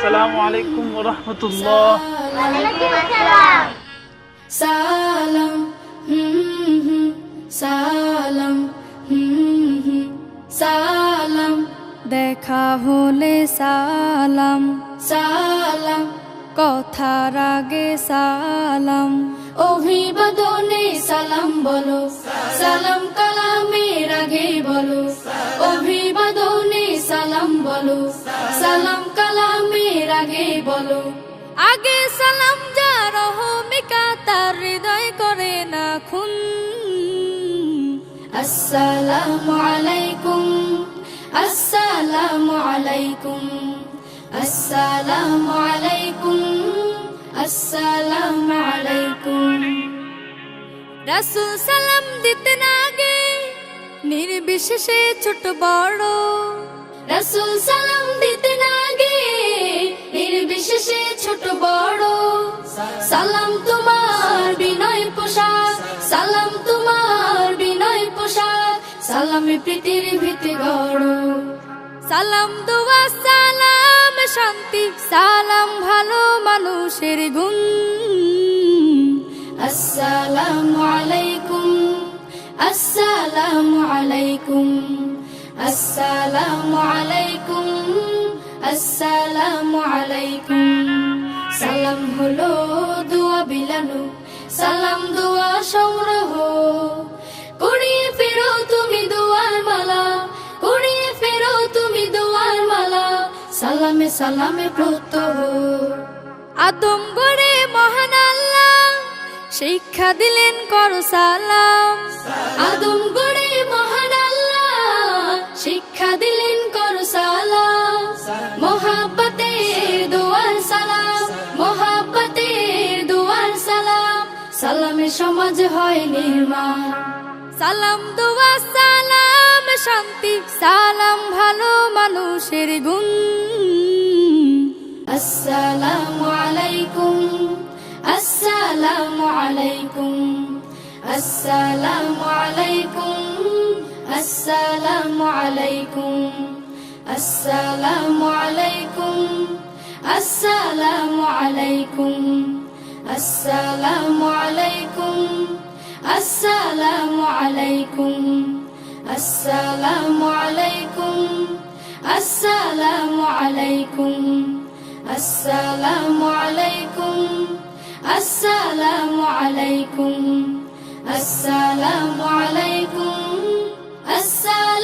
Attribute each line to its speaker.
Speaker 1: আসসালামু আলাইকুম ওয়া রাহমাতুল্লাহ।
Speaker 2: ওয়ালাইকুম আসসালাম। সালাম সালাম সালাম, দেখা হলে সালাম সালাম, কথার আগে সালাম, অভিবাদনে সালাম বলো, সালাম কালামের আগে বলো, অভিবাদনে সালাম বলো, সালাম কালামের আগে বলো। আগে সালাম যার রহমিকা তার হৃদয় করে না খুন। আসসালামু আলাইকুম আসসালামু আলাইকুম আসসালামু আলাইকুম আসসালামু আলাইকুম। রাসূল সালাম দিতেন আগে নির্বিশেষে ছোট বড়, রাসূল সালাম দিতেন আগে নির্বিশেষে ছোট বড়। সালাম তোমার বিনয় পোশাক, সালাম তোমার বিনয় পোশাক, সালামে প্রীতির ভিতে গড়। সালাম দোয়া সালাম শান্তি, সালাম ভালো মানুষের গুণ। আসসালামু আলাইকুম আসসালামু আলাইকুম আসসালামু আলাইকুম আসসালামু আলাইকুম। সালাম হলো দোয়া বিলানো, সালাম দোয়া সংগ্রহ, কুড়িয়ে ফেরো তুমি দোয়ার মালা, কুড়িয়ে ফেরো তুমি দোয়ার মালা, সালামে সালামে প্রত্যহ। আদম গড়ে মহান আল্লাহ শিক্ষা দিলেন করো সালাম, আদম গড়ে মহান আল্লাহ শিক্ষা দিলেন করো সালাম। মোহাব্বতের দোয়ার সালাম, মোহাব্বতের দোয়ার সালাম, সালামে সমাজ হয় নির্মাণ। সালাম দোয়া সালাম শান্তি, সালাম ভালো মানুষের গুণ। আসসালামু আলাইকুম আসসালামু আলাইকুম আসসালামু আলাইকুম আসসালামু আলাইকুম আসসালামু আলাইকুম আসসালামু আলাইকুম আসসালামু আলাইকুম আসসালামু আলাইকুম আসসালামু আলাইকুম আসসালামু আলাইকুম আসসালামু আলাইকুম আসসালামু আলাইকুম আসসালামু আলাইকুম আসসালামু